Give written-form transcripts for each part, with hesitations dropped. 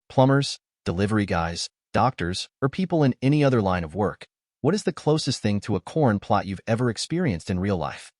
Plumbers, delivery guys, doctors, or people in any other line of work. What is the closest thing to a corn plot you've ever experienced in real life?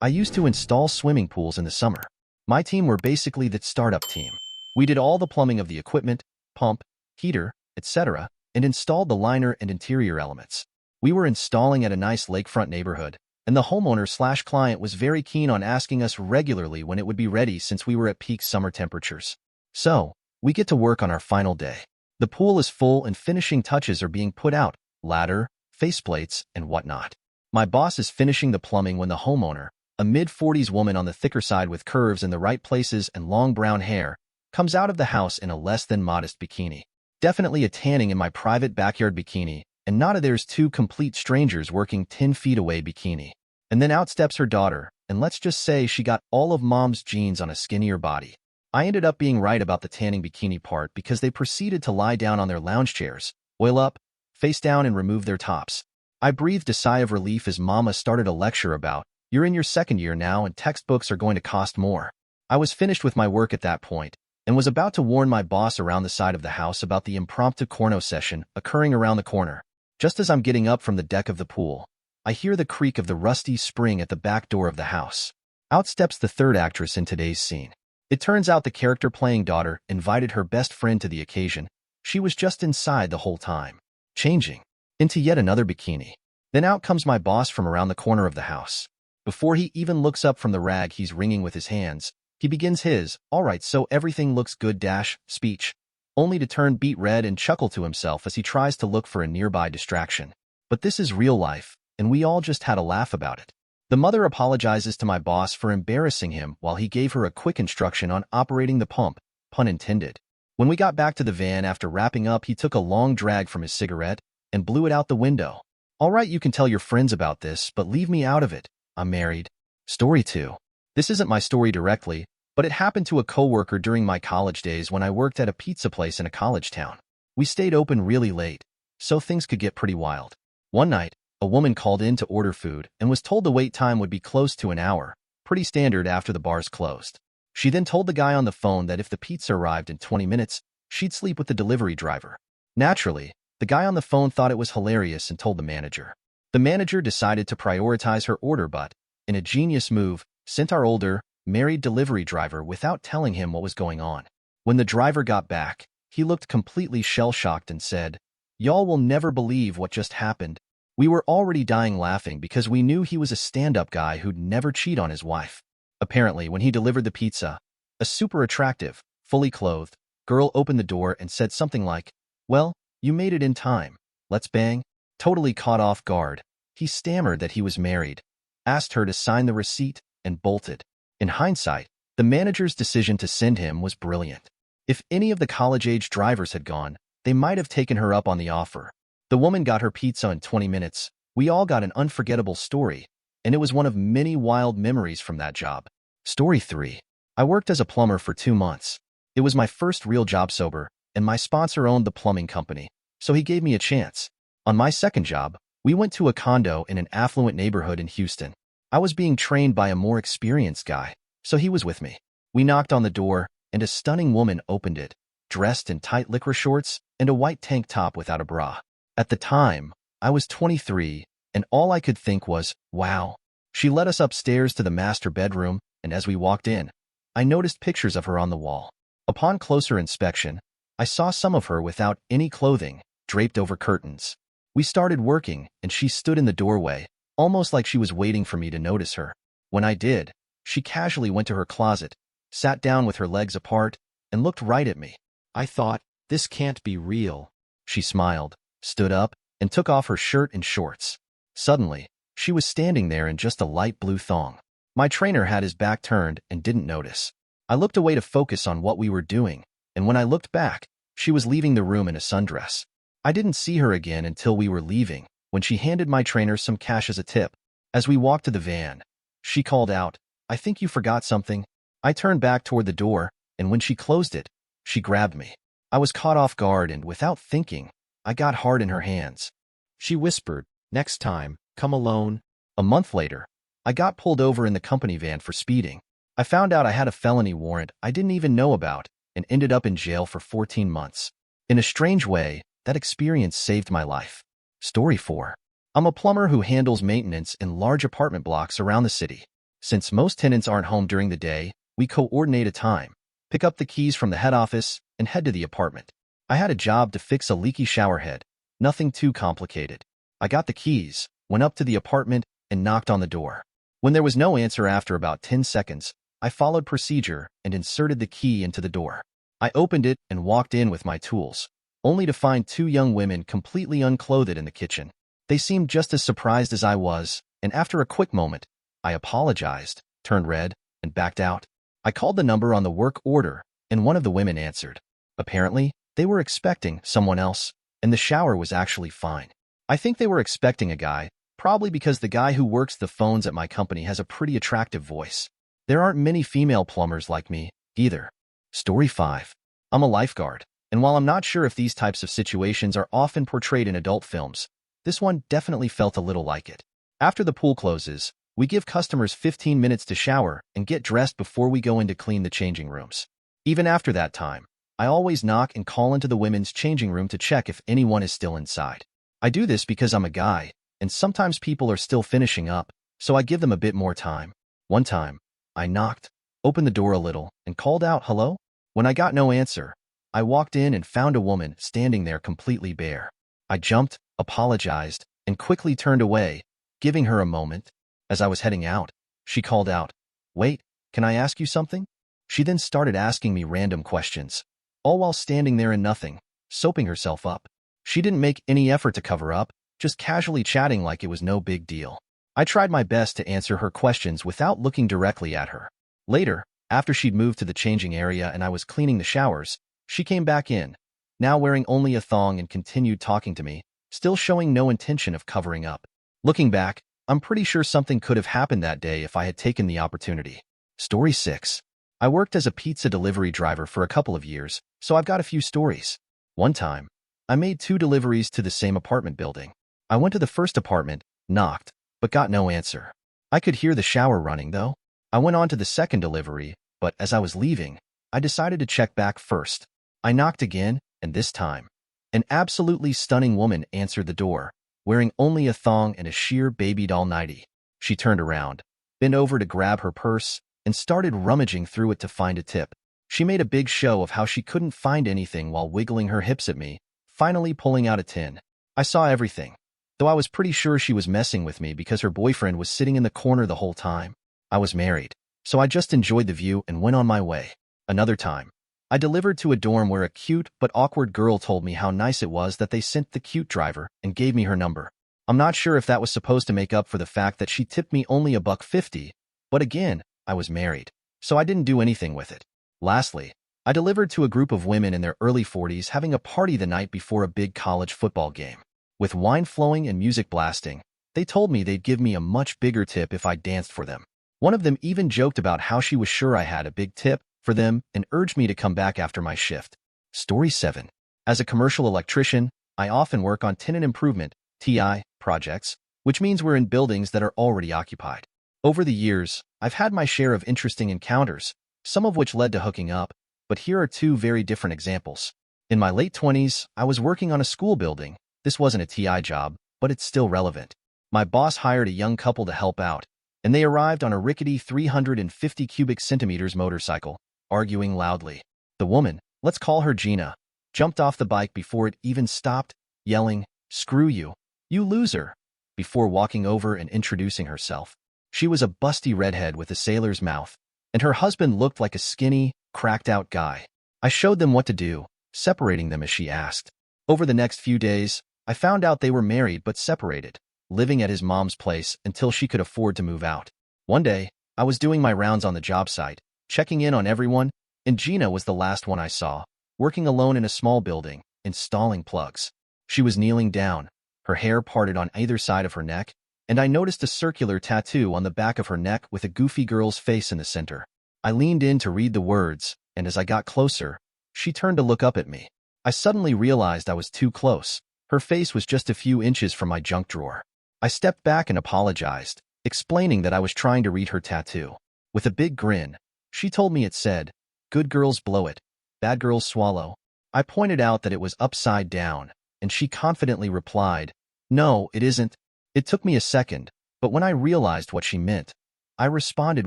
I used to install swimming pools in the summer. My team were basically the startup team. We did all the plumbing of the equipment, pump, heater, etc., and installed the liner and interior elements. We were installing at a nice lakefront neighborhood, and the homeowner/client was very keen on asking us regularly when it would be ready since we were at peak summer temperatures. So, we get to work on our final day. The pool is full and finishing touches are being put out, ladder, faceplates, and whatnot. My boss is finishing the plumbing when the homeowner, a mid-40s woman on the thicker side with curves in the right places and long brown hair, comes out of the house in a less than modest bikini. Definitely a tanning in my private backyard bikini, and not a there's two complete strangers working 10 feet away bikini. And then out steps her daughter, and let's just say she got all of mom's jeans on a skinnier body. I ended up being right about the tanning bikini part because they proceeded to lie down on their lounge chairs, oil up, face down, and remove their tops. I breathed a sigh of relief as Mama started a lecture about, "You're in your second year now and textbooks are going to cost more." I was finished with my work at that point and was about to warn my boss around the side of the house about the impromptu corno session occurring around the corner. Just as I'm getting up from the deck of the pool, I hear the creak of the rusty spring at the back door of the house. Out steps the third actress in today's scene. It turns out the character playing daughter invited her best friend to the occasion. She was just inside the whole time, changing into yet another bikini. Then out comes my boss from around the corner of the house. Before he even looks up from the rag he's wringing with his hands, he begins his, "All right, so everything looks good" speech, only to turn beet red and chuckle to himself as he tries to look for a nearby distraction. But this is real life, and we all just had a laugh about it. The mother apologizes to my boss for embarrassing him while he gave her a quick instruction on operating the pump, pun intended. When we got back to the van after wrapping up, he took a long drag from his cigarette and blew it out the window. "All right, you can tell your friends about this, but leave me out of it. I'm married." Story 2. This isn't my story directly, but it happened to a coworker during my college days when I worked at a pizza place in a college town. We stayed open really late, so things could get pretty wild. One night, a woman called in to order food and was told the wait time would be close to an hour, pretty standard after the bars closed. She then told the guy on the phone that if the pizza arrived in 20 minutes, she'd sleep with the delivery driver. Naturally, the guy on the phone thought it was hilarious and told the manager. The manager decided to prioritize her order but, in a genius move, sent our older, married delivery driver without telling him what was going on. When the driver got back, he looked completely shell-shocked and said, "Y'all will never believe what just happened." We were already dying laughing because we knew he was a stand-up guy who'd never cheat on his wife. Apparently, when he delivered the pizza, a super attractive, fully clothed girl opened the door and said something like, "Well, you made it in time. Let's bang." Totally caught off guard, he stammered that he was married, asked her to sign the receipt, and bolted. In hindsight, the manager's decision to send him was brilliant. If any of the college-age drivers had gone, they might have taken her up on the offer. The woman got her pizza in 20 minutes. We all got an unforgettable story, and it was one of many wild memories from that job. Story 3. I worked as a plumber for 2 months. It was my first real job sober, and my sponsor owned the plumbing company, so he gave me a chance. On my second job, we went to a condo in an affluent neighborhood in Houston. I was being trained by a more experienced guy, so he was with me. We knocked on the door, and a stunning woman opened it, dressed in tight lycra shorts and a white tank top without a bra. At the time, I was 23, and all I could think was, wow. She led us upstairs to the master bedroom, and as we walked in, I noticed pictures of her on the wall. Upon closer inspection, I saw some of her without any clothing, draped over curtains. We started working, and she stood in the doorway, almost like she was waiting for me to notice her. When I did, she casually went to her closet, sat down with her legs apart, and looked right at me. I thought, "This can't be real." She smiled, stood up, and took off her shirt and shorts. Suddenly, she was standing there in just a light blue thong. My trainer had his back turned and didn't notice. I looked away to focus on what we were doing, and when I looked back, she was leaving the room in a sundress. I didn't see her again until we were leaving, when she handed my trainer some cash as a tip. As we walked to the van, she called out, "I think you forgot something." I turned back toward the door, and when she closed it, she grabbed me. I was caught off guard and, without thinking, I got hard in her hands. She whispered, "Next time, come alone." A month later, I got pulled over in the company van for speeding. I found out I had a felony warrant I didn't even know about, and ended up in jail for 14 months. In a strange way, that experience saved my life. Story 4. I'm a plumber who handles maintenance in large apartment blocks around the city. Since most tenants aren't home during the day, we coordinate a time, pick up the keys from the head office, and head to the apartment. I had a job to fix a leaky shower head. Nothing too complicated. I got the keys, went up to the apartment, and knocked on the door. When there was no answer after about 10 seconds, I followed procedure and inserted the key into the door. I opened it and walked in with my tools, only to find two young women completely unclothed in the kitchen. They seemed just as surprised as I was, and after a quick moment, I apologized, turned red, and backed out. I called the number on the work order, and one of the women answered. Apparently, they were expecting someone else, and the shower was actually fine. I think they were expecting a guy, probably because the guy who works the phones at my company has a pretty attractive voice. There aren't many female plumbers like me, either. Story 5. I'm a lifeguard, and while I'm not sure if these types of situations are often portrayed in adult films, this one definitely felt a little like it. After the pool closes, we give customers 15 minutes to shower and get dressed before we go in to clean the changing rooms. Even after that time, I always knock and call into the women's changing room to check if anyone is still inside. I do this because I'm a guy, and sometimes people are still finishing up, so I give them a bit more time. One time, I knocked, opened the door a little, and called out, "Hello?" When I got no answer, I walked in and found a woman standing there completely bare. I jumped, apologized, and quickly turned away, giving her a moment. As I was heading out, she called out, "Wait, can I ask you something?" She then started asking me random questions, all while standing there in nothing, soaping herself up. She didn't make any effort to cover up, just casually chatting like it was no big deal. I tried my best to answer her questions without looking directly at her. Later, after she'd moved to the changing area and I was cleaning the showers, she came back in, now wearing only a thong, and continued talking to me, still showing no intention of covering up. Looking back, I'm pretty sure something could have happened that day if I had taken the opportunity. Story 6. I worked as a pizza delivery driver for a couple of years, so I've got a few stories. One time, I made 2 deliveries to the same apartment building. I went to the first apartment, knocked, but got no answer. I could hear the shower running, though. I went on to the second delivery, but as I was leaving, I decided to check back first. I knocked again, and this time, an absolutely stunning woman answered the door, wearing only a thong and a sheer baby doll nightie. She turned around, bent over to grab her purse, and started rummaging through it to find a tip. She made a big show of how she couldn't find anything while wiggling her hips at me, finally pulling out a tin. I saw everything, though I was pretty sure she was messing with me because her boyfriend was sitting in the corner the whole time. I was married, so I just enjoyed the view and went on my way. Another time, I delivered to a dorm where a cute but awkward girl told me how nice it was that they sent the cute driver and gave me her number. I'm not sure if that was supposed to make up for the fact that she tipped me only $1.50, but again, I was married, so I didn't do anything with it. Lastly, I delivered to a group of women in their early 40s having a party the night before a big college football game. With wine flowing and music blasting, they told me they'd give me a much bigger tip if I danced for them. One of them even joked about how she was sure I had a big tip for them and urged me to come back after my shift. Story 7. As a commercial electrician, I often work on tenant improvement (TI) projects, which means we're in buildings that are already occupied. Over the years, I've had my share of interesting encounters, some of which led to hooking up, but here are 2 very different examples. In my late 20s, I was working on a school building. This wasn't a TI job, but it's still relevant. My boss hired a young couple to help out, and they arrived on a rickety 350 cubic centimeters motorcycle, arguing loudly. The woman, let's call her Gina, jumped off the bike before it even stopped, yelling, "Screw you, you loser," before walking over and introducing herself. She was a busty redhead with a sailor's mouth, and her husband looked like a skinny, cracked-out guy. I showed them what to do, separating them as she asked. Over the next few days, I found out they were married but separated, living at his mom's place until she could afford to move out. One day, I was doing my rounds on the job site, checking in on everyone, and Gina was the last one I saw, working alone in a small building, installing plugs. She was kneeling down, her hair parted on either side of her neck, and I noticed a circular tattoo on the back of her neck with a goofy girl's face in the center. I leaned in to read the words, and as I got closer, she turned to look up at me. I suddenly realized I was too close. Her face was just a few inches from my junk drawer. I stepped back and apologized, explaining that I was trying to read her tattoo. With a big grin, she told me it said, "Good girls blow it, Bad girls swallow. I pointed out that it was upside down, and she confidently replied, "No, it isn't." It took me a second, but when I realized what she meant, I responded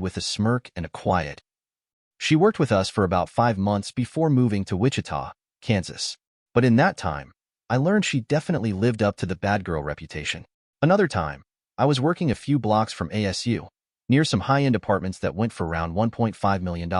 with a smirk and a quiet. She worked with us for about 5 months before moving to Wichita, Kansas. But in that time, I learned she definitely lived up to the bad girl reputation. Another time, I was working a few blocks from ASU, near some high-end apartments that went for around $1.5 million.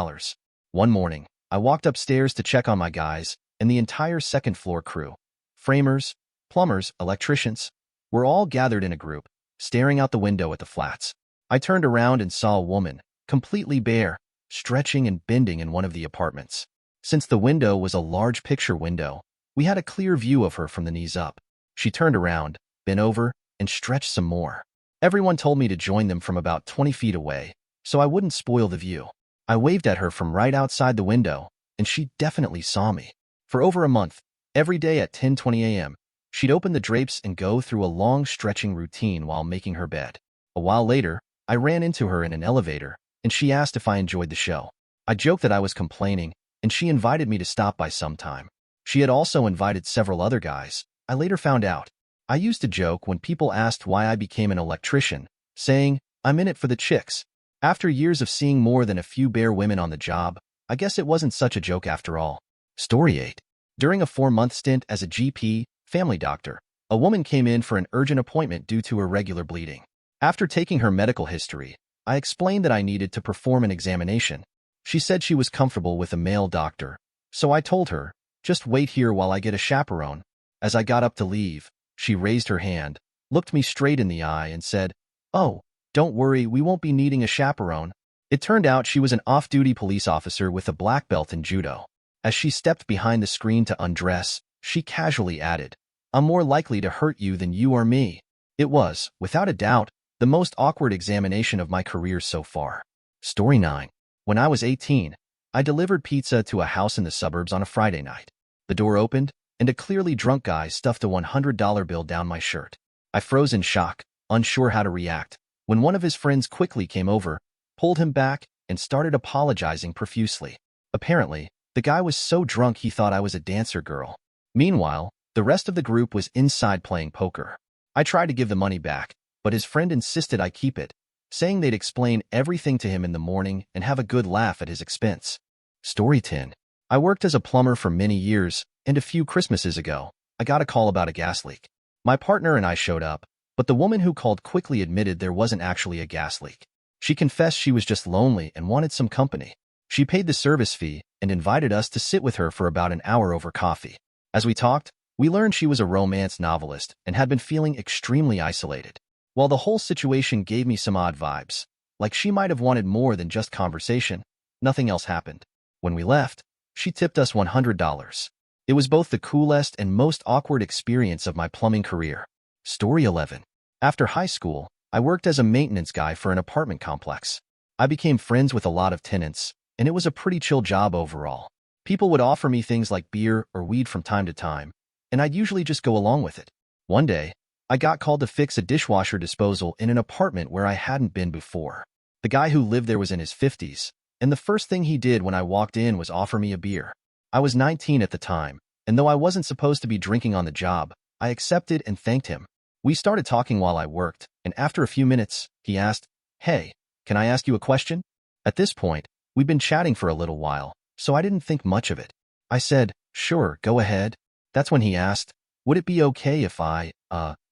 One morning, I walked upstairs to check on my guys, and the entire second-floor crew, framers, plumbers, electricians, were all gathered in a group, staring out the window at the flats. I turned around and saw a woman, completely bare, stretching and bending in one of the apartments. Since the window was a large picture window, we had a clear view of her from the knees up. She turned around, bent over, and stretched some more. Everyone told me to join them from about 20 feet away, so I wouldn't spoil the view. I waved at her from right outside the window, and she definitely saw me. For over a month, every day at 10:20 a.m., she'd open the drapes and go through a long stretching routine while making her bed. A while later, I ran into her in an elevator, and she asked if I enjoyed the show. I joked that I was complaining, and she invited me to stop by sometime. She had also invited several other guys, I later found out. I used to joke when people asked why I became an electrician, saying, "I'm in it for the chicks." After years of seeing more than a few bare women on the job, I guess it wasn't such a joke after all. Story 8. During a 4-month stint as a GP, family doctor, a woman came in for an urgent appointment due to irregular bleeding. After taking her medical history, I explained that I needed to perform an examination. She said she was comfortable with a male doctor, so I told her, "Just wait here while I get a chaperone." As I got up to leave, she raised her hand, looked me straight in the eye, and said, "Oh, don't worry, we won't be needing a chaperone." It turned out she was an off-duty police officer with a black belt in judo. As she stepped behind the screen to undress, she casually added, "I'm more likely to hurt you than you are me." It was, without a doubt, the most awkward examination of my career so far. Story 9. When I was 18, I delivered pizza to a house in the suburbs on a Friday night. The door opened, and a clearly drunk guy stuffed a $100 bill down my shirt. I froze in shock, unsure how to react, when one of his friends quickly came over, pulled him back, and started apologizing profusely. Apparently, the guy was so drunk he thought I was a dancer girl. Meanwhile, the rest of the group was inside playing poker. I tried to give the money back, but his friend insisted I keep it, saying they'd explain everything to him in the morning and have a good laugh at his expense. Story 10. I worked as a plumber for many years, and a few Christmases ago, I got a call about a gas leak. My partner and I showed up, but the woman who called quickly admitted there wasn't actually a gas leak. She confessed she was just lonely and wanted some company. She paid the service fee and invited us to sit with her for about an hour over coffee. As we talked, we learned she was a romance novelist and had been feeling extremely isolated. While the whole situation gave me some odd vibes, like she might have wanted more than just conversation, nothing else happened. When we left, she tipped us $100. It was both the coolest and most awkward experience of my plumbing career. Story 11. After high school, I worked as a maintenance guy for an apartment complex. I became friends with a lot of tenants, and it was a pretty chill job overall. People would offer me things like beer or weed from time to time, and I'd usually just go along with it. One day, I got called to fix a dishwasher disposal in an apartment where I hadn't been before. The guy who lived there was in his 50s, and the first thing he did when I walked in was offer me a beer. I was 19 at the time, and though I wasn't supposed to be drinking on the job, I accepted and thanked him. We started talking while I worked, and after a few minutes, he asked, "Hey, can I ask you a question?" At this point, we'd been chatting for a little while, so I didn't think much of it. I said, "Sure, go ahead." That's when he asked, "Would it be okay if I,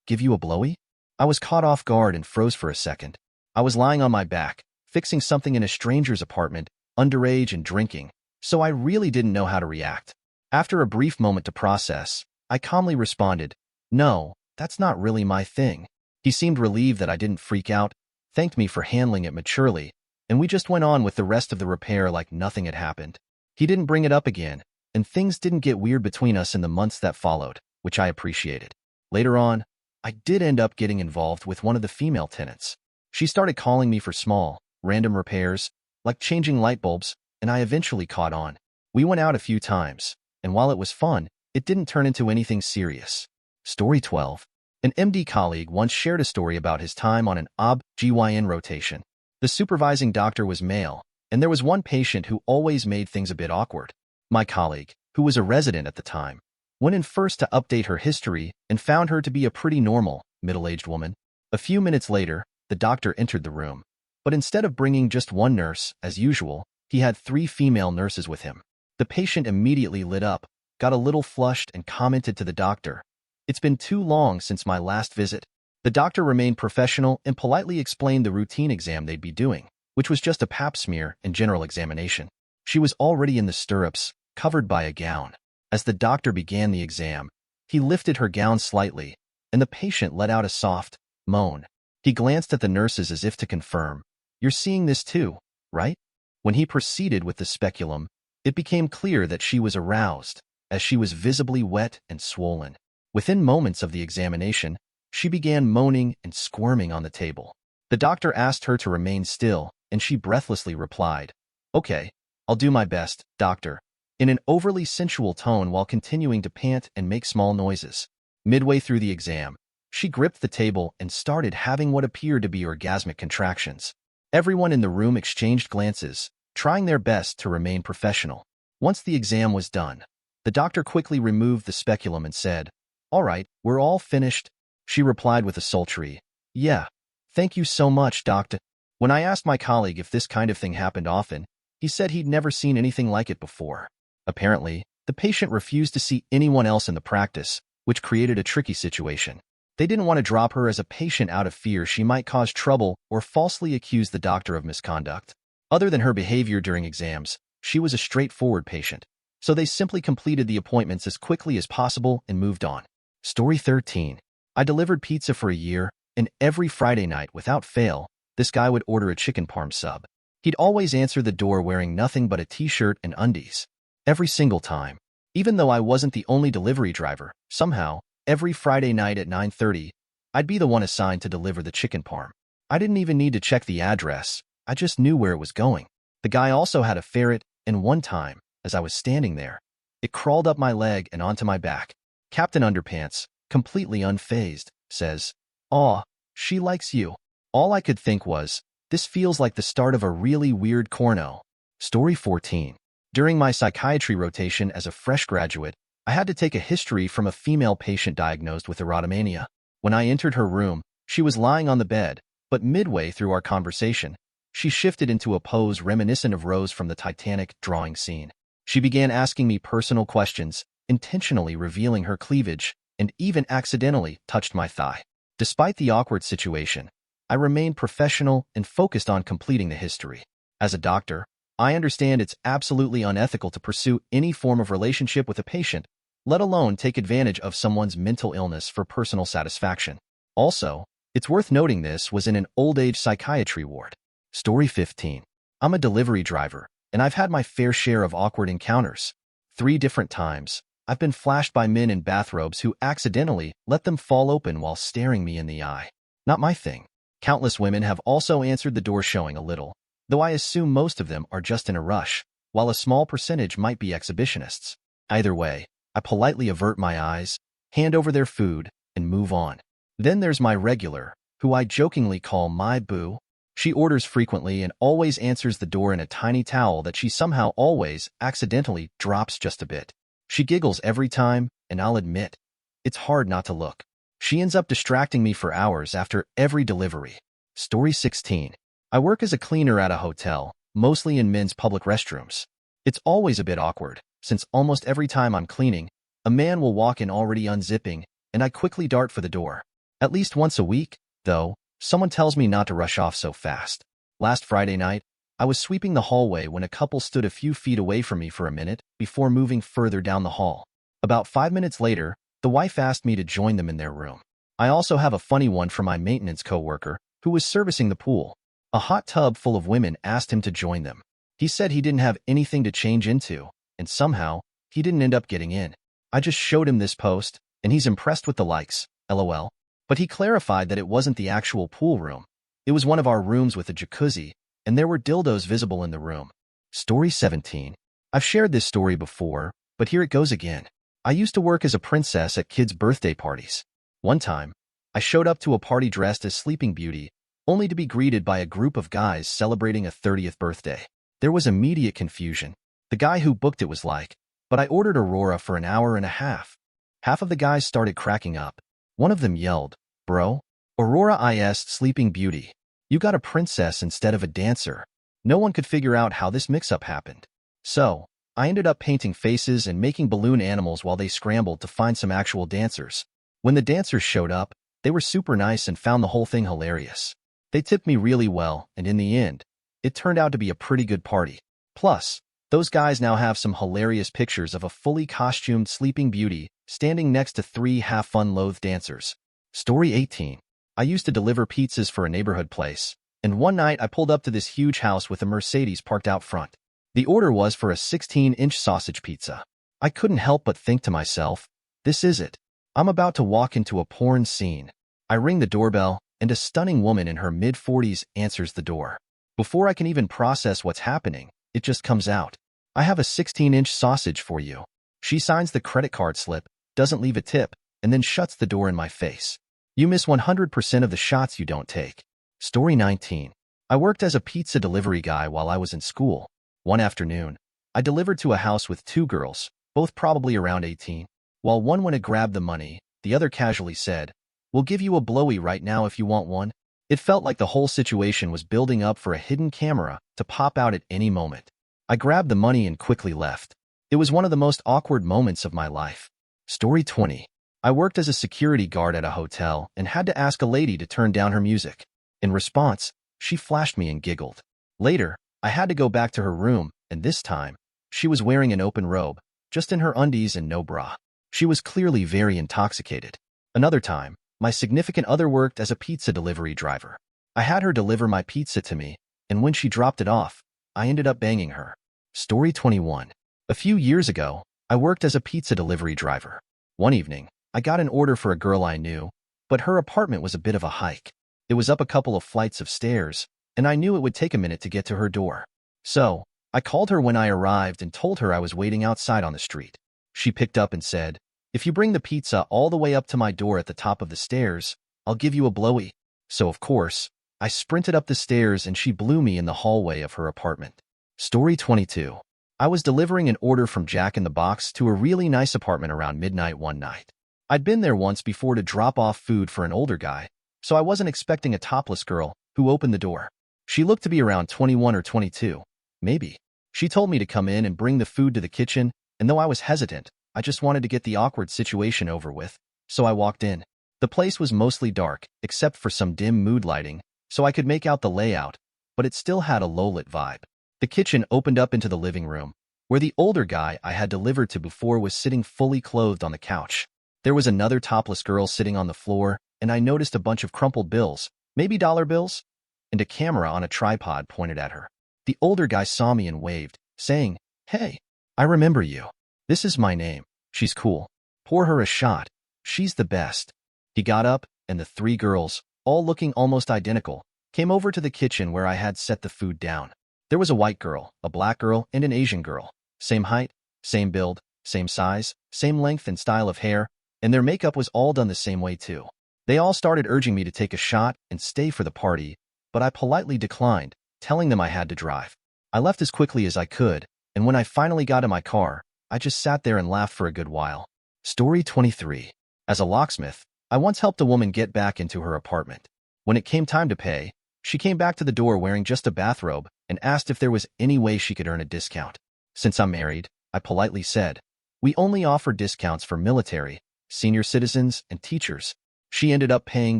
give you a blowy?" I was caught off guard and froze for a second. I was lying on my back, fixing something in a stranger's apartment, underage and drinking, so I really didn't know how to react. After a brief moment to process, I calmly responded, "No, that's not really my thing." He seemed relieved that I didn't freak out, thanked me for handling it maturely, and we just went on with the rest of the repair like nothing had happened. He didn't bring it up again, and things didn't get weird between us in the months that followed, which I appreciated. Later on, I did end up getting involved with one of the female tenants. She started calling me for small, random repairs, like changing light bulbs, and I eventually caught on. We went out a few times, and while it was fun, it didn't turn into anything serious. Story 12. An MD colleague once shared a story about his time on an OB/GYN rotation. The supervising doctor was male, and there was one patient who always made things a bit awkward. My colleague, who was a resident at the time, went in first to update her history and found her to be a pretty normal, middle-aged woman. A few minutes later, the doctor entered the room. But instead of bringing just one nurse, as usual, he had 3 female nurses with him. The patient immediately lit up, got a little flushed, and commented to the doctor, "It's been too long since my last visit." The doctor remained professional and politely explained the routine exam they'd be doing, which was just a pap smear and general examination. She was already in the stirrups, covered by a gown. As the doctor began the exam, he lifted her gown slightly, and the patient let out a soft moan. He glanced at the nurses as if to confirm, "You're seeing this too, right?" When he proceeded with the speculum, it became clear that she was aroused, as she was visibly wet and swollen. Within moments of the examination, she began moaning and squirming on the table. The doctor asked her to remain still, and she breathlessly replied, "Okay, I'll do my best, doctor," in an overly sensual tone while continuing to pant and make small noises. Midway through the exam, she gripped the table and started having what appeared to be orgasmic contractions. Everyone in the room exchanged glances, trying their best to remain professional. Once the exam was done, the doctor quickly removed the speculum and said, "All right, we're all finished." She replied with a sultry, "Yeah, thank you so much, doctor." When I asked my colleague if this kind of thing happened often, he said he'd never seen anything like it before. Apparently, the patient refused to see anyone else in the practice, which created a tricky situation. They didn't want to drop her as a patient out of fear she might cause trouble or falsely accuse the doctor of misconduct. Other than her behavior during exams, she was a straightforward patient, so they simply completed the appointments as quickly as possible and moved on. Story 13. I delivered pizza for a year, and every Friday night, without fail, this guy would order a chicken parm sub. He'd always answer the door wearing nothing but a t-shirt and undies. Every single time. Even though I wasn't the only delivery driver, somehow, every Friday night at 9:30, I'd be the one assigned to deliver the chicken parm. I didn't even need to check the address, I just knew where it was going. The guy also had a ferret, and one time, as I was standing there, it crawled up my leg and onto my back. Captain Underpants, completely unfazed, says, "Aw, she likes you." All I could think was, this feels like the start of a really weird corno. Story 14. During my psychiatry rotation as a fresh graduate, I had to take a history from a female patient diagnosed with erotomania. When I entered her room, she was lying on the bed, but midway through our conversation, she shifted into a pose reminiscent of Rose from the Titanic drawing scene. She began asking me personal questions, intentionally revealing her cleavage, and even accidentally touched my thigh. Despite the awkward situation, I remained professional and focused on completing the history. As a doctor, I understand it's absolutely unethical to pursue any form of relationship with a patient, let alone take advantage of someone's mental illness for personal satisfaction. Also, it's worth noting this was in an old-age psychiatry ward. Story 15. I'm a delivery driver, and I've had my fair share of awkward encounters. 3 different times, I've been flashed by men in bathrobes who accidentally let them fall open while staring me in the eye. Not my thing. Countless women have also answered the door showing a little, though I assume most of them are just in a rush, while a small percentage might be exhibitionists. Either way, I politely avert my eyes, hand over their food, and move on. Then there's my regular, who I jokingly call my boo. She orders frequently and always answers the door in a tiny towel that she somehow always accidentally drops just a bit. She giggles every time, and I'll admit, it's hard not to look. She ends up distracting me for hours after every delivery. Story 16. I work as a cleaner at a hotel, mostly in men's public restrooms. It's always a bit awkward, since almost every time I'm cleaning, a man will walk in already unzipping, and I quickly dart for the door. At least once a week, though, someone tells me not to rush off so fast. Last Friday night, I was sweeping the hallway when a couple stood a few feet away from me for a minute before moving further down the hall. About 5 minutes later, the wife asked me to join them in their room. I also have a funny one for my maintenance coworker, who was servicing the pool. A hot tub full of women asked him to join them. He said he didn't have anything to change into, and somehow, he didn't end up getting in. I just showed him this post, and he's impressed with the likes, lol. But he clarified that it wasn't the actual pool room. It was one of our rooms with a jacuzzi, and there were dildos visible in the room. Story 17. I've shared this story before, but here it goes again. I used to work as a princess at kids' birthday parties. One time, I showed up to a party dressed as Sleeping Beauty, only to be greeted by a group of guys celebrating a 30th birthday. There was immediate confusion. The guy who booked it was like, but I ordered Aurora for an hour and a half. Half of the guys started cracking up. One of them yelled, "Bro, Aurora is Sleeping Beauty. You got a princess instead of a dancer." No one could figure out how this mix-up happened. So, I ended up painting faces and making balloon animals while they scrambled to find some actual dancers. When the dancers showed up, they were super nice and found the whole thing hilarious. They tipped me really well, and in the end, it turned out to be a pretty good party. Plus, those guys now have some hilarious pictures of a fully costumed Sleeping Beauty standing next to 3 have-fun-loathed dancers. Story 18. I used to deliver pizzas for a neighborhood place, and one night I pulled up to this huge house with a Mercedes parked out front. The order was for a 16-inch sausage pizza. I couldn't help but think to myself, this is it. I'm about to walk into a porn scene. I ring the doorbell, and a stunning woman in her mid-40s answers the door. Before I can even process what's happening, it just comes out. "I have a 16-inch sausage for you." She signs the credit card slip, doesn't leave a tip, and then shuts the door in my face. You miss 100% of the shots you don't take. Story 19. I worked as a pizza delivery guy while I was in school. One afternoon, I delivered to a house with 2 girls, both probably around 18. While one went to grab the money, the other casually said, "We'll give you a blowy right now if you want one." It felt like the whole situation was building up for a hidden camera to pop out at any moment. I grabbed the money and quickly left. It was one of the most awkward moments of my life. Story 20. I worked as a security guard at a hotel and had to ask a lady to turn down her music. In response, she flashed me and giggled. Later, I had to go back to her room, and this time, she was wearing an open robe, just in her undies and no bra. She was clearly very intoxicated. Another time, my significant other worked as a pizza delivery driver. I had her deliver my pizza to me, and when she dropped it off, I ended up banging her. Story 21. A few years ago, I worked as a pizza delivery driver. One evening, I got an order for a girl I knew, but her apartment was a bit of a hike. It was up a couple of flights of stairs, and I knew it would take a minute to get to her door. So, I called her when I arrived and told her I was waiting outside on the street. She picked up and said, "If you bring the pizza all the way up to my door at the top of the stairs, I'll give you a blowy." So, of course, I sprinted up the stairs and she blew me in the hallway of her apartment. Story 22. I was delivering an order from Jack in the Box to a really nice apartment around midnight one night. I'd been there once before to drop off food for an older guy, so I wasn't expecting a topless girl who opened the door. She looked to be around 21 or 22, maybe. She told me to come in and bring the food to the kitchen, and though I was hesitant, I just wanted to get the awkward situation over with, so I walked in. The place was mostly dark, except for some dim mood lighting, so I could make out the layout, but it still had a low-lit vibe. The kitchen opened up into the living room, where the older guy I had delivered to before was sitting fully clothed on the couch. There was another topless girl sitting on the floor, and I noticed a bunch of crumpled bills, maybe dollar bills, and a camera on a tripod pointed at her. The older guy saw me and waved, saying, "Hey, I remember you. This is my name. She's cool. Pour her a shot. She's the best." He got up, and the 3 girls, all looking almost identical, came over to the kitchen where I had set the food down. There was a white girl, a black girl, and an Asian girl. Same height, same build, same size, same length and style of hair, and their makeup was all done the same way too. They all started urging me to take a shot and stay for the party, but I politely declined, telling them I had to drive. I left as quickly as I could, and when I finally got in my car, I just sat there and laughed for a good while. Story 23. As a locksmith, I once helped a woman get back into her apartment. When it came time to pay, she came back to the door wearing just a bathrobe and asked if there was any way she could earn a discount. Since I'm married, I politely said, "We only offer discounts for military, senior citizens, and teachers." She ended up paying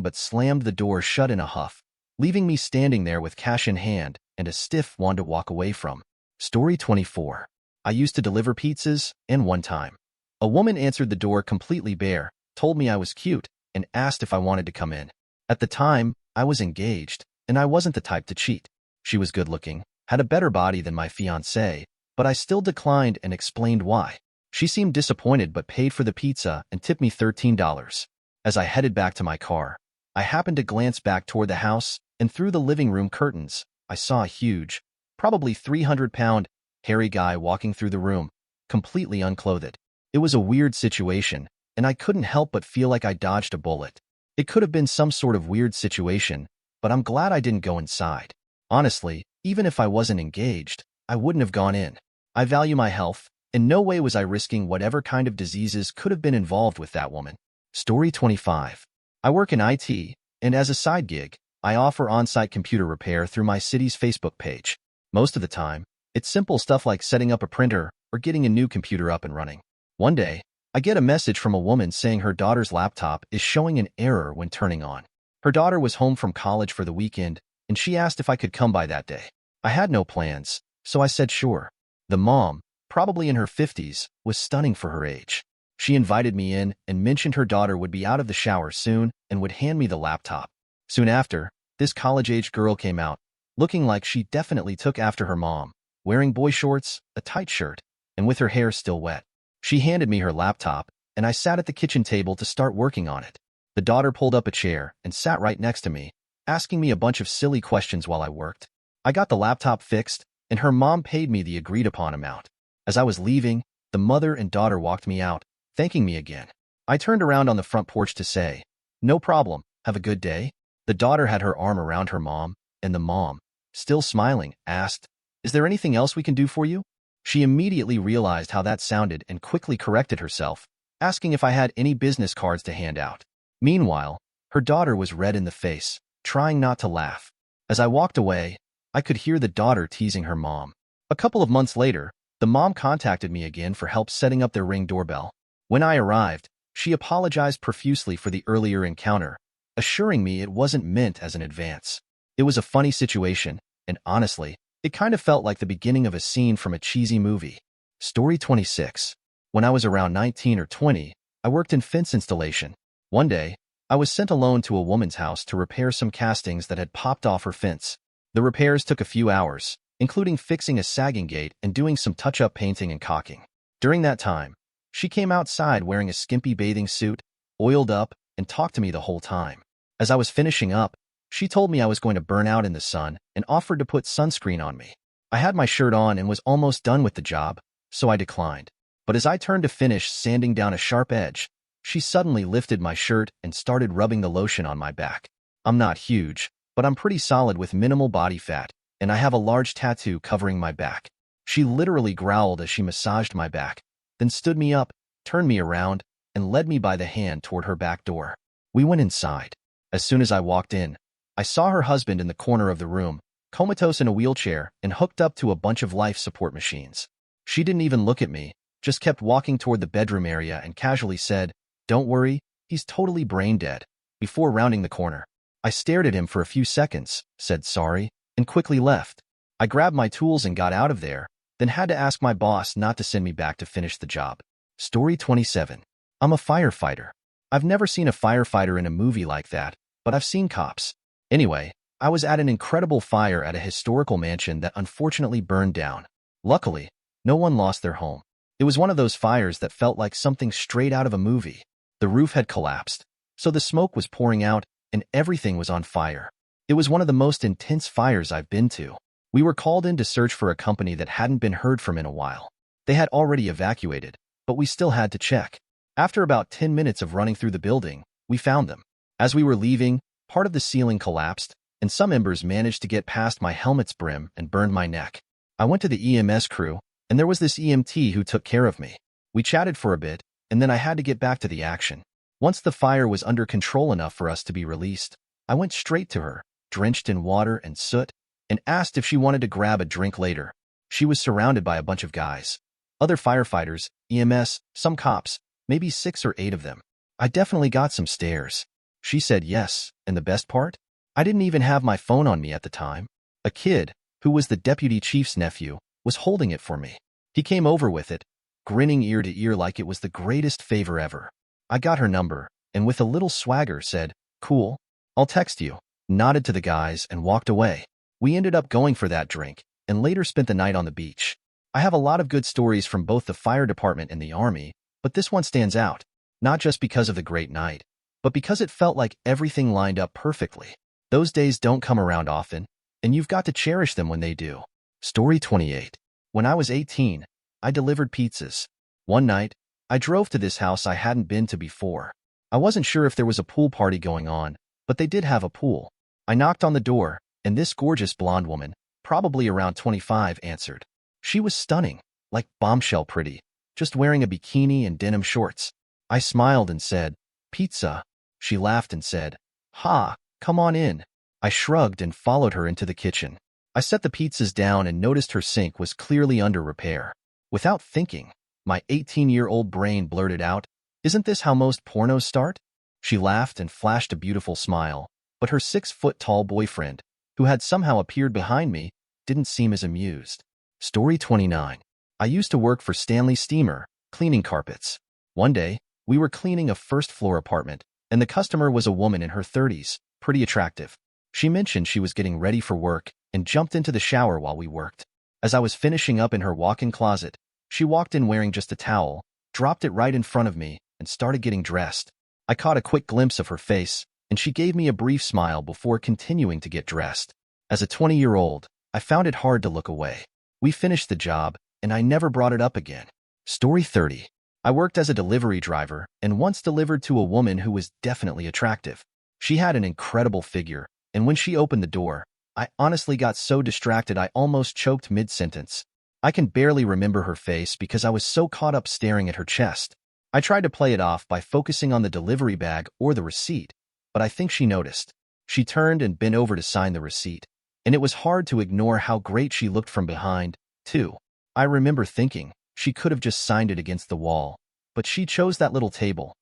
but slammed the door shut in a huff, leaving me standing there with cash in hand and a stiff one to walk away from. Story 24. I used to deliver pizzas, and one time, a woman answered the door completely bare, told me I was cute, and asked if I wanted to come in. At the time, I was engaged, and I wasn't the type to cheat. She was good-looking, had a better body than my fiancé, but I still declined and explained why. She seemed disappointed but paid for the pizza and tipped me $13. As I headed back to my car, I happened to glance back toward the house, and through the living room curtains, I saw a huge, probably 300-pound, hairy guy walking through the room, completely unclothed. It was a weird situation, and I couldn't help but feel like I dodged a bullet. It could have been some sort of weird situation, but I'm glad I didn't go inside. Honestly, even if I wasn't engaged, I wouldn't have gone in. I value my health, In no way was I risking whatever kind of diseases could have been involved with that woman. Story 25. I work in IT, and as a side gig, I offer on-site computer repair through my city's Facebook page. Most of the time, it's simple stuff like setting up a printer or getting a new computer up and running. One day, I get a message from a woman saying her daughter's laptop is showing an error when turning on. Her daughter was home from college for the weekend, and she asked if I could come by that day. I had no plans, so I said sure. The mom, probably in her 50s, was stunning for her age. She invited me in and mentioned her daughter would be out of the shower soon and would hand me the laptop. Soon after, this college-age girl came out, looking like she definitely took after her mom, wearing boy shorts, a tight shirt, and with her hair still wet. She handed me her laptop, and I sat at the kitchen table to start working on it. The daughter pulled up a chair and sat right next to me, asking me a bunch of silly questions while I worked. I got the laptop fixed, and her mom paid me the agreed-upon amount. As I was leaving, the mother and daughter walked me out, thanking me again. I turned around on the front porch to say, "No problem, have a good day." The daughter had her arm around her mom, and the mom, still smiling, asked, "Is there anything else we can do for you?" She immediately realized how that sounded and quickly corrected herself, asking if I had any business cards to hand out. Meanwhile, her daughter was red in the face, trying not to laugh. As I walked away, I could hear the daughter teasing her mom. A couple of months later, the mom contacted me again for help setting up their Ring doorbell. When I arrived, she apologized profusely for the earlier encounter, assuring me it wasn't meant as an advance. It was a funny situation, and honestly, it kind of felt like the beginning of a scene from a cheesy movie. Story 26. When I was around 19 or 20, I worked in fence installation. One day, I was sent alone to a woman's house to repair some castings that had popped off her fence. The repairs took a few hours, including fixing a sagging gate and doing some touch-up painting and caulking. During that time, she came outside wearing a skimpy bathing suit, oiled up, and talked to me the whole time. As I was finishing up, she told me I was going to burn out in the sun and offered to put sunscreen on me. I had my shirt on and was almost done with the job, so I declined. But as I turned to finish sanding down a sharp edge, she suddenly lifted my shirt and started rubbing the lotion on my back. I'm not huge, but I'm pretty solid with minimal body fat, and I have a large tattoo covering my back. She literally growled as she massaged my back, then stood me up, turned me around, and led me by the hand toward her back door. We went inside. As soon as I walked in, I saw her husband in the corner of the room, comatose in a wheelchair and hooked up to a bunch of life support machines. She didn't even look at me, just kept walking toward the bedroom area and casually said, "Don't worry, he's totally brain dead," before rounding the corner. I stared at him for a few seconds, said sorry, and quickly left. I grabbed my tools and got out of there, then had to ask my boss not to send me back to finish the job. Story 27. I'm a firefighter. I've never seen a firefighter in a movie like that, but I've seen cops. Anyway, I was at an incredible fire at a historical mansion that unfortunately burned down. Luckily, no one lost their home. It was one of those fires that felt like something straight out of a movie. The roof had collapsed, so the smoke was pouring out and everything was on fire. It was one of the most intense fires I've been to. We were called in to search for a company that hadn't been heard from in a while. They had already evacuated, but we still had to check. After about 10 minutes of running through the building, we found them. As we were leaving, part of the ceiling collapsed, and some embers managed to get past my helmet's brim and burned my neck. I went to the EMS crew, and there was this EMT who took care of me. We chatted for a bit, and then I had to get back to the action. Once the fire was under control enough for us to be released, I went straight to her, drenched in water and soot, and asked if she wanted to grab a drink later. She was surrounded by a bunch of guys. Other firefighters, EMS, some cops, maybe 6 or 8 of them. I definitely got some stares. She said yes, and the best part? I didn't even have my phone on me at the time. A kid, who was the deputy chief's nephew, was holding it for me. He came over with it, grinning ear to ear like it was the greatest favor ever. I got her number, and with a little swagger said, "Cool, I'll text you," nodded to the guys and walked away. We ended up going for that drink, and later spent the night on the beach. I have a lot of good stories from both the fire department and the army, but this one stands out, not just because of the great night, but because it felt like everything lined up perfectly. Those days don't come around often, and you've got to cherish them when they do. Story 28. When I was 18, I delivered pizzas. One night, I drove to this house I hadn't been to before. I wasn't sure if there was a pool party going on, but they did have a pool. I knocked on the door, and this gorgeous blonde woman, probably around 25, answered. She was stunning, like bombshell pretty, just wearing a bikini and denim shorts. I smiled and said, "Pizza." She laughed and said, "Ha, come on in." I shrugged and followed her into the kitchen. I set the pizzas down and noticed her sink was clearly under repair. Without thinking, my 18-year-old brain blurted out, "Isn't this how most pornos start?" She laughed and flashed a beautiful smile, but her 6-foot-tall boyfriend, who had somehow appeared behind me, didn't seem as amused. Story 29. I used to work for Stanley Steamer, cleaning carpets. One day, we were cleaning a first-floor apartment, and the customer was a woman in her 30s, pretty attractive. She mentioned she was getting ready for work and jumped into the shower while we worked. As I was finishing up in her walk-in closet, she walked in wearing just a towel, dropped it right in front of me, and started getting dressed. I caught a quick glimpse of her face, and she gave me a brief smile before continuing to get dressed. As a 20-year-old, I found it hard to look away. We finished the job, and I never brought it up again. Story 30. I worked as a delivery driver and once delivered to a woman who was definitely attractive. She had an incredible figure, and when she opened the door, I honestly got so distracted I almost choked mid-sentence. I can barely remember her face because I was so caught up staring at her chest. I tried to play it off by focusing on the delivery bag or the receipt, but I think she noticed. She turned and bent over to sign the receipt, and it was hard to ignore how great she looked from behind, too. I remember thinking she could have just signed it against the wall, but she chose that little table.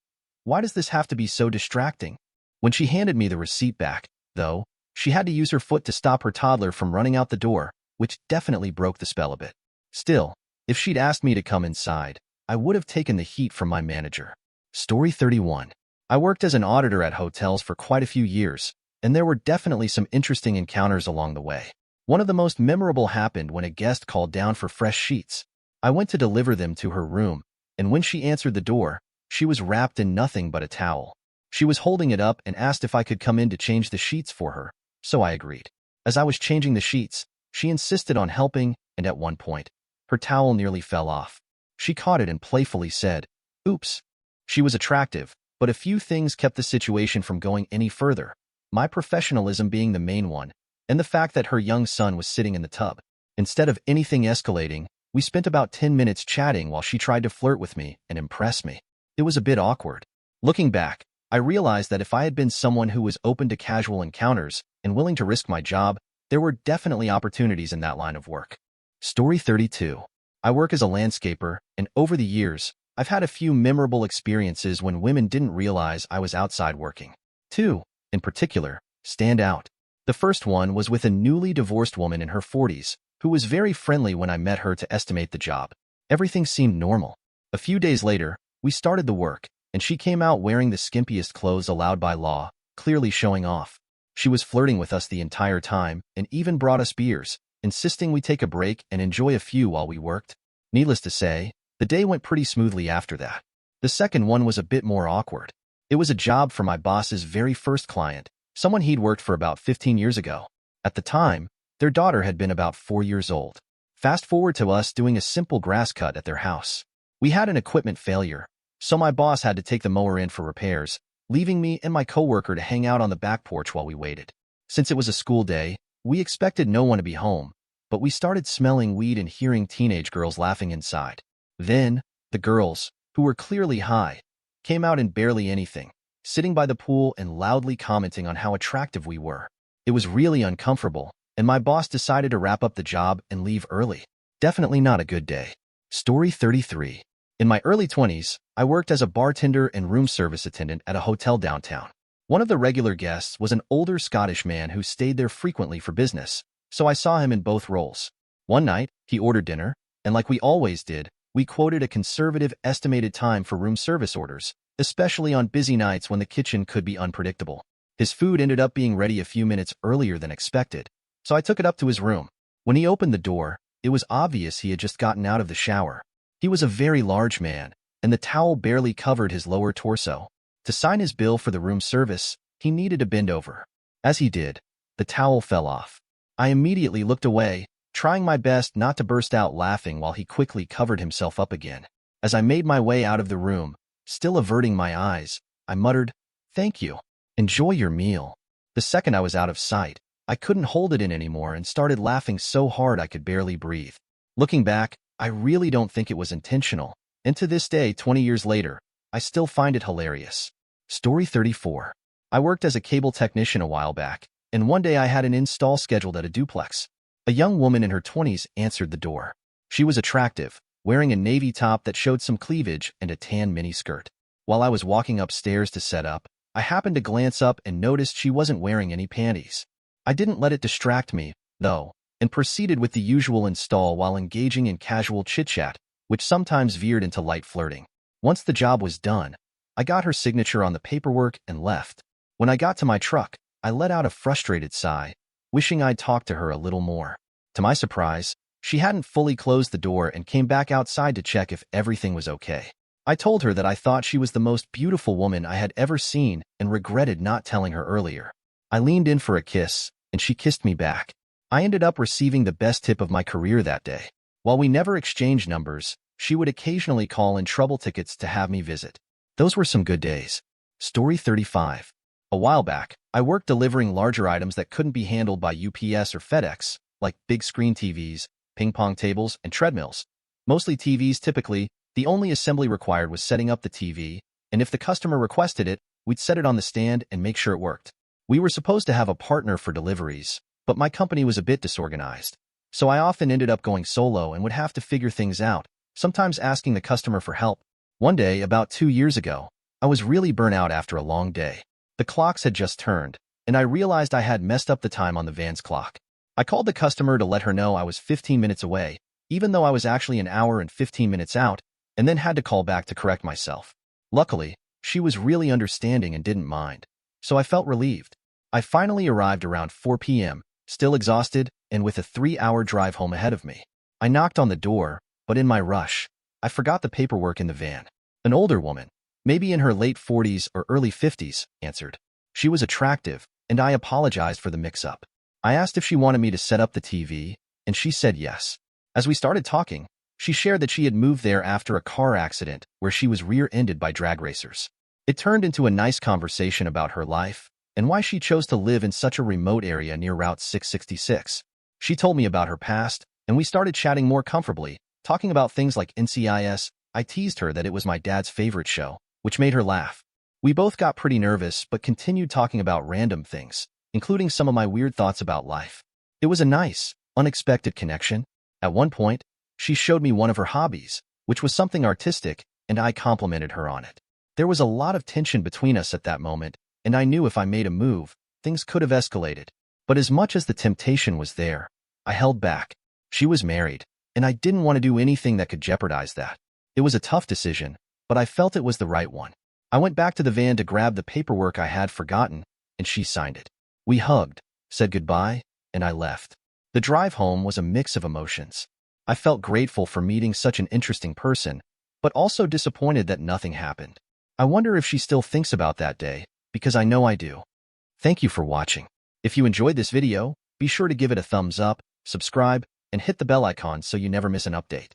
Why does this have to be so distracting? When she handed me the receipt back, though, she had to use her foot to stop her toddler from running out the door, which definitely broke the spell a bit. Still, if she'd asked me to come inside, I would have taken the heat from my manager. Story 31. I worked as an auditor at hotels for quite a few years, and there were definitely some interesting encounters along the way. One of the most memorable happened when a guest called down for fresh sheets. I went to deliver them to her room, and when she answered the door, she was wrapped in nothing but a towel. She was holding it up and asked if I could come in to change the sheets for her, so I agreed. As I was changing the sheets, she insisted on helping, and at one point, her towel nearly fell off. She caught it and playfully said, "Oops." She was attractive, but a few things kept the situation from going any further, my professionalism being the main one, and the fact that her young son was sitting in the tub. Instead of anything escalating, we spent about 10 minutes chatting while she tried to flirt with me and impress me. It was a bit awkward. Looking back, I realized that if I had been someone who was open to casual encounters and willing to risk my job, there were definitely opportunities in that line of work. Story 32. I work as a landscaper, and over the years, I've had a few memorable experiences when women didn't realize I was outside working. Two, in particular, stand out. The first one was with a newly divorced woman in her 40s, who was very friendly when I met her to estimate the job. Everything seemed normal. A few days later, we started the work, and she came out wearing the skimpiest clothes allowed by law, clearly showing off. She was flirting with us the entire time and even brought us beers, insisting we take a break and enjoy a few while we worked. Needless to say, the day went pretty smoothly after that. The second one was a bit more awkward. It was a job for my boss's very first client, someone he'd worked for about 15 years ago. At the time, their daughter had been about 4 years old. Fast forward to us doing a simple grass cut at their house. We had an equipment failure, so my boss had to take the mower in for repairs, leaving me and my coworker to hang out on the back porch while we waited. Since it was a school day, we expected no one to be home, but we started smelling weed and hearing teenage girls laughing inside. Then, the girls, who were clearly high, came out in barely anything, sitting by the pool and loudly commenting on how attractive we were. It was really uncomfortable, and my boss decided to wrap up the job and leave early. Definitely not a good day. Story 33. In my early 20s, I worked as a bartender and room service attendant at a hotel downtown. One of the regular guests was an older Scottish man who stayed there frequently for business, so I saw him in both roles. One night, he ordered dinner, and like we always did, we quoted a conservative estimated time for room service orders, especially on busy nights when the kitchen could be unpredictable. His food ended up being ready a few minutes earlier than expected, so I took it up to his room. When he opened the door, it was obvious he had just gotten out of the shower. He was a very large man, and the towel barely covered his lower torso. To sign his bill for the room service, he needed to bend over. As he did, the towel fell off. I immediately looked away, trying my best not to burst out laughing while he quickly covered himself up again. As I made my way out of the room, still averting my eyes, I muttered, "Thank you. Enjoy your meal." The second I was out of sight, I couldn't hold it in anymore and started laughing so hard I could barely breathe. Looking back, I really don't think it was intentional, and to this day, 20 years later, I still find it hilarious. Story 34. I worked as a cable technician a while back, and one day I had an install scheduled at a duplex. A young woman in her 20s answered the door. She was attractive, wearing a navy top that showed some cleavage and a tan miniskirt. While I was walking upstairs to set up, I happened to glance up and noticed she wasn't wearing any panties. I didn't let it distract me, though, and proceeded with the usual install while engaging in casual chit-chat, which sometimes veered into light flirting. Once the job was done, I got her signature on the paperwork and left. When I got to my truck, I let out a frustrated sigh, wishing I'd talked to her a little more. To my surprise, she hadn't fully closed the door and came back outside to check if everything was okay. I told her that I thought she was the most beautiful woman I had ever seen and regretted not telling her earlier. I leaned in for a kiss, and she kissed me back. I ended up receiving the best tip of my career that day. While we never exchanged numbers, she would occasionally call in trouble tickets to have me visit. Those were some good days. Story 35. A while back, I worked delivering larger items that couldn't be handled by UPS or FedEx, like big screen TVs, ping pong tables, and treadmills. Mostly TVs typically. The only assembly required was setting up the TV, and if the customer requested it, we'd set it on the stand and make sure it worked. We were supposed to have a partner for deliveries, but my company was a bit disorganized, so I often ended up going solo and would have to figure things out, sometimes asking the customer for help. One day, about 2 years ago, I was really burnt out after a long day. The clocks had just turned, and I realized I had messed up the time on the van's clock. I called the customer to let her know I was 15 minutes away, even though I was actually an hour and 15 minutes out, and then had to call back to correct myself. Luckily, she was really understanding and didn't mind, so I felt relieved. I finally arrived around 4 p.m., still exhausted and with a 3-hour drive home ahead of me. I knocked on the door, but in my rush, I forgot the paperwork in the van. An older woman, maybe in her late 40s or early 50s, answered. She was attractive, and I apologized for the mix-up. I asked if she wanted me to set up the TV, and she said yes. As we started talking, she shared that she had moved there after a car accident where she was rear-ended by drag racers. It turned into a nice conversation about her life and why she chose to live in such a remote area near Route 666. She told me about her past, and we started chatting more comfortably, talking about things like NCIS. I teased her that it was my dad's favorite show, which made her laugh. We both got pretty nervous but continued talking about random things, including some of my weird thoughts about life. It was a nice, unexpected connection. At one point, she showed me one of her hobbies, which was something artistic, and I complimented her on it. There was a lot of tension between us at that moment, and I knew if I made a move, things could have escalated. But as much as the temptation was there, I held back. She was married, and I didn't want to do anything that could jeopardize that. It was a tough decision, but I felt it was the right one. I went back to the van to grab the paperwork I had forgotten, and she signed it. We hugged, said goodbye, and I left. The drive home was a mix of emotions. I felt grateful for meeting such an interesting person, but also disappointed that nothing happened. I wonder if she still thinks about that day, because I know I do. Thank you for watching. If you enjoyed this video, be sure to give it a thumbs up, subscribe, and hit the bell icon so you never miss an update.